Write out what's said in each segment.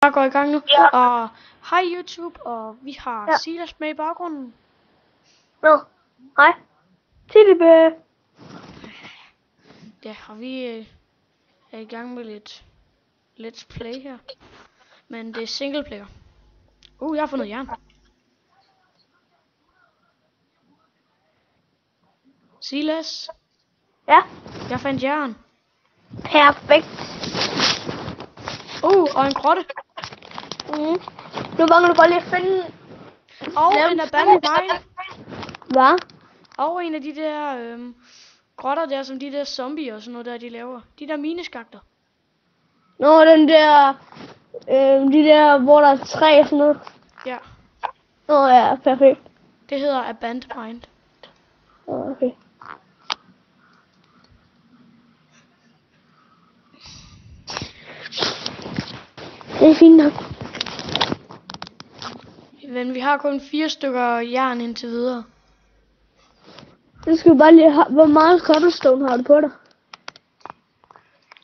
Jeg går i gang nu. Ja. Og hej YouTube, og vi har Silas med i baggrunden. Nå, hej. Tilbe. Ja, og vi er i gang med lidt let's play her. Men det er single player. Jeg har fundet jern. Silas, Ja, jeg fandt jern. perfekt. Og en grotte. Nu mangler du bare lige at finde... Og en abandoned mine. Hvad? Og en af de der grotter der, som de der zombier og sådan noget der, de laver. De der mineskakter. Nå, den der... de der, hvor der er træ og sådan noget. Ja, Nå ja, perfekt. det hedder abandoned mine. Okay. Det er fint nok. Men vi har kun 4 stykker jern indtil videre. Det skal vi bare lige have. Hvor meget cobblestone har du på dig?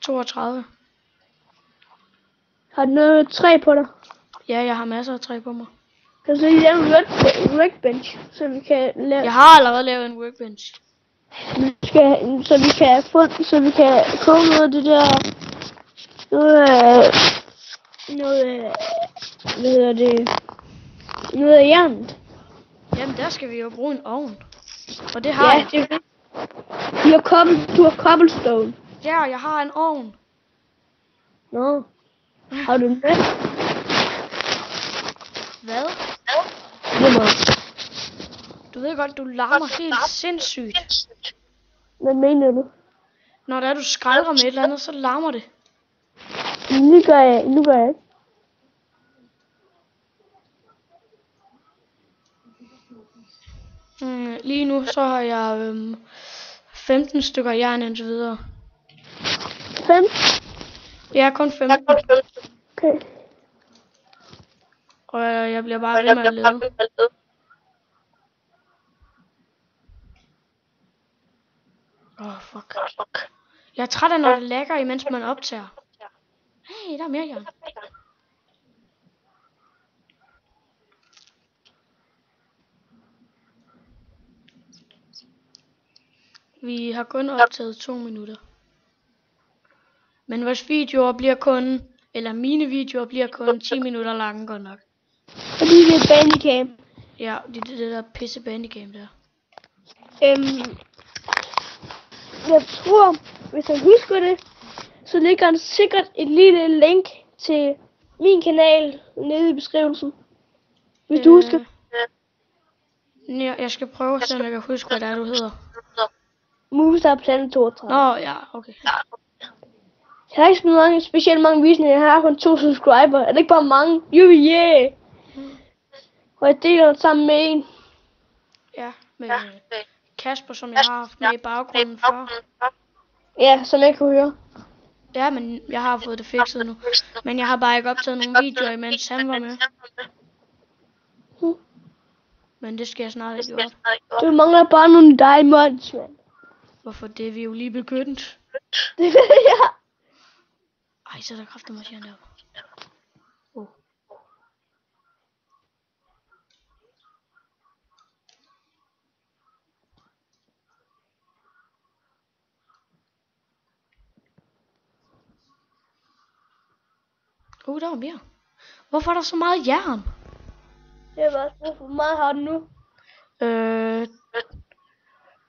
32. Har du noget træ på dig? Ja, jeg har masser af træ på mig. Kan du så lige lave en workbench, så vi kan lave... Jeg har allerede lavet en workbench. Så vi kan koge noget af det der... Noget af jernet. Jamen, der skal vi jo bruge en ovn. Og det har jeg. Det er du har cobblestone. Ja, jeg har en ovn. Nå. Har du den med? Hvad? Nummer. Du ved godt, du larmer helt sindssygt. Hvad mener du? Når der er, du skralder med et eller andet, så larmer det. Nu gør jeg ikke. Lige nu, så har jeg 15 stykker jern indtil videre. 5? Jeg er kun 15. Okay. Og jeg bliver bare ved med at lede. Fuck. Jeg er træt af, når det lagger, imens man optager. Hey, der er mere jern. Vi har kun optaget 2 minutter. Men vores videoer bliver kun, eller mine videoer bliver kun 10 minutter lange, godt nok. Fordi det er bandicam. Ja, det der pisse bandicam der. Jeg tror, hvis jeg husker det, så ligger der sikkert et lille link til min kanal nede i beskrivelsen. Hvis du husker. Ja, jeg skal prøve at se, om jeg kan huske, hvad det er, du hedder. Movistar Planet 32. Nå, ja, okay. Jeg har ikke specielt mange visninger. Jeg har kun 2 subscriber. Er det ikke bare mange? Yeah! Og jeg deler det sammen med en. Ja, med Kasper, som jeg har haft med i baggrunden før. Ja, som jeg kunne høre. Ja, men jeg har fået det fikset nu. Men jeg har bare ikke optaget nogle videoer, imens han var med. Men det skal jeg snart have gjort. Du mangler bare nogle diamonds, mand. Hvorfor? Det er vi jo lige begyndt. Det ved jeg. Ej, så er der kraftemaskinen deroppe. Der var mere. Hvorfor er der så meget jern? Det var også, hvor meget har du nu?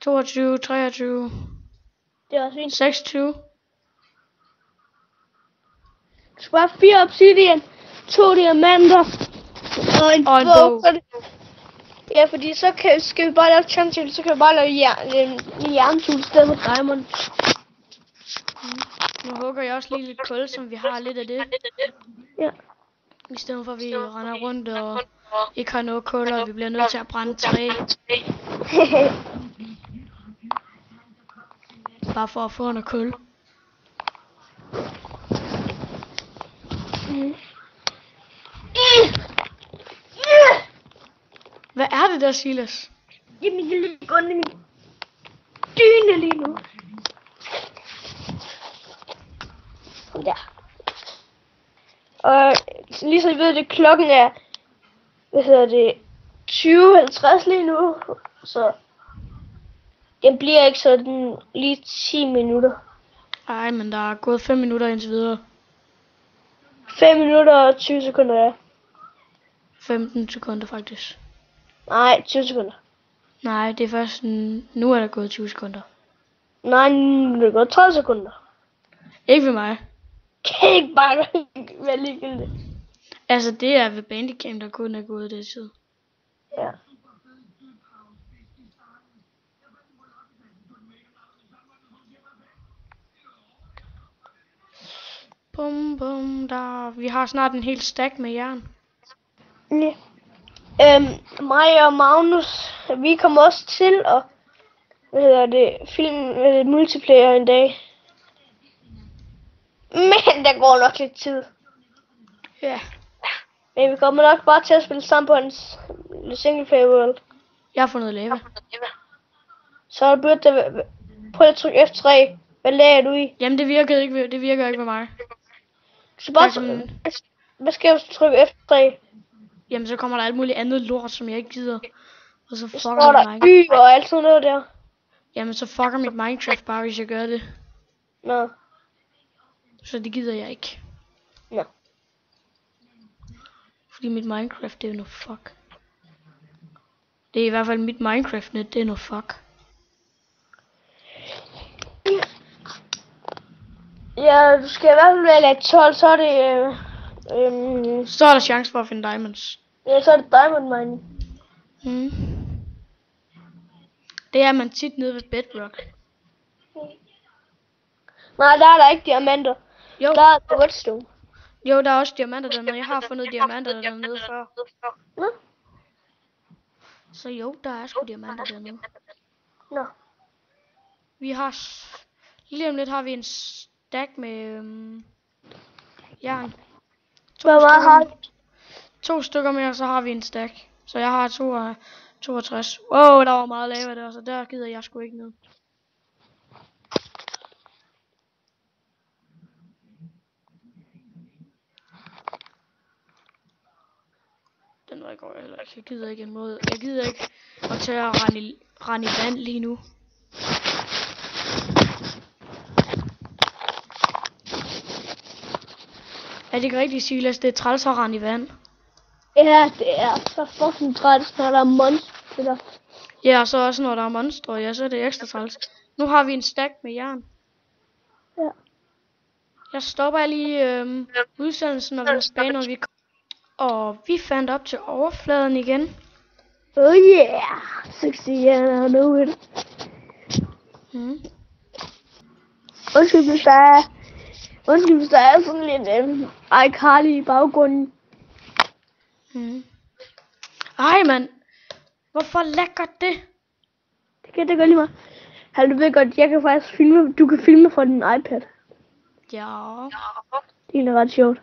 22, 23. Det er også fint. 26. Du skal bare 4 obsidian, 2 diamanter og en bog. Ja, fordi så skal vi bare lave chance, så kan vi bare lave jerntul i stedet for diamond. Nu hugger jeg også lige lidt kul, som vi har lidt af det. Ja. I stedet for at vi render rundt og ikke har noget kul, og vi bliver nødt til at brænde træ. Bare for at få noget kul. Hvad er det der, Silas? Jamen, jeg ligger under min dyne lige nu. Der. Og lige så I ved det, klokken er, 20:50 lige nu, så den bliver ikke sådan lige 10 minutter. Ej, men der er gået 5 minutter indtil videre. 5 minutter og 20 sekunder, ja. 15 sekunder faktisk. Nej, 20 sekunder. Nej, det er først nu er der gået 20 sekunder. Nej, nu er det gået 30 sekunder. Ikke ved mig. Kan ikke bare være ligegyldigt. Altså, det er ved Bandicam, der kun er gået det tid. Ja. Bum, bum, der. Vi har snart en hel stack med jern. Ja. Mig og Magnus, vi kommer også til at film multiplayer en dag. Men der går nok lidt tid. Ja. Men vi kommer nok bare til at spille sammen på en single player world. Jeg har fundet lava. Så er det begyndt at... Prøv at trykke F3. Hvad lag er du i? Jamen, det virker ikke ved mig. Så bare... Hvad skal jeg trykke F3? Jamen, så kommer der alt muligt andet lort, som jeg ikke gider. Og så fucker der mit Minecraft. og alt sådan noget der. Jamen, så fucker mit Minecraft bare, hvis jeg gør det. Nå. Så det gider jeg ikke. Nå. Fordi mit Minecraft, det er noget fuck. Det er i hvert fald mit Minecraft-net, det er noget fuck. Ja, du skal i hvert fald vælge 12, så er det... Så er der chance for at finde diamonds. Ja, så er det diamond mining. Det er man tit nede ved Bedrock. Nej, der er der ikke diamanter. Jo. Der er redstone. Jo, der er også diamanter dernede. Jeg har fundet diamanter dernede før. Nå. Så jo, der er sgu diamanter dernede. Nå. Vi har... Lige om lidt har vi en stack med jern. Hvor meget har du? 2 stykker mere, så har vi en stack. Så jeg har 62. Wow, der var meget lava der, så der gider jeg sgu ikke ned. Den var ikke heller ikke. Jeg gider ikke en måde. Jeg gider ikke at tage og rende i vand lige nu. Er det ikke rigtigt, Silas? Det er træls at rende i vand. Ja, det er så fucking træls, når der er monster der. Ja, og så også når der er monstre, ja, så er det ekstra træls. Nu har vi en stack med jern. Ja. Jeg stopper lige udsendelsen, når vi er tilbage, når vi og vi fandt op til overfladen igen. Oh yeah! 60 years, I know it. Undskyld, hvis der er sådan lidt iCarly i baggrunden. Ej, mand. Hvorfor lækker det? Det kan det godt lige meget. Hallo, du ved godt, jeg kan faktisk filme. Du kan filme fra din iPad. Ja. Det er ret sjovt.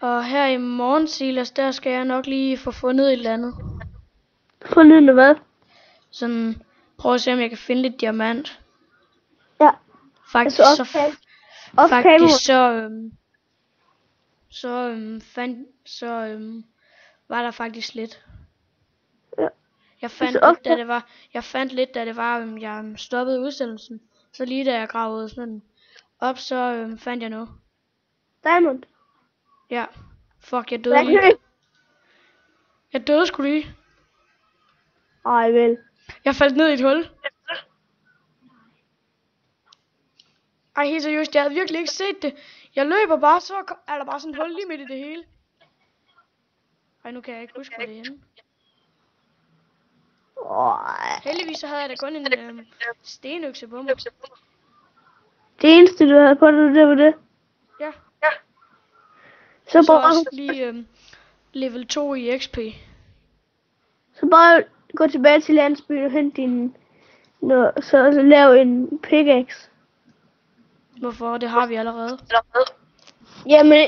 Og her i morgen, Silas, der skal jeg nok lige få fundet et eller andet. Fundet hvad? Sådan, prøv at se, om jeg kan finde lidt diamant. Ja. Faktisk altså var der faktisk lidt. Ja. Jeg fandt lidt, da det var, jeg stoppede udsendelsen. Så lige da jeg gravede sådan op, så fandt jeg noget. Diamond. Ja. Fuck, jeg døde lige. Jeg døde sgu lige. Ej vel. Jeg faldt ned i et hul. Ej, helt seriøst, jeg havde virkelig ikke set det. Jeg løber bare, så er der bare sådan et hul lige midt i det hele. Ej, nu kan jeg ikke huske, hvor det er henne. Heldigvis så havde jeg da kun en stenøkse på mig. Det eneste, du havde på dig, det var det? Ja. Så bare også lige level 2 i XP. Så bare gå tilbage til landsbyen og hente din... Så lav en pickaxe. Hvorfor? Det har vi allerede. Jamen,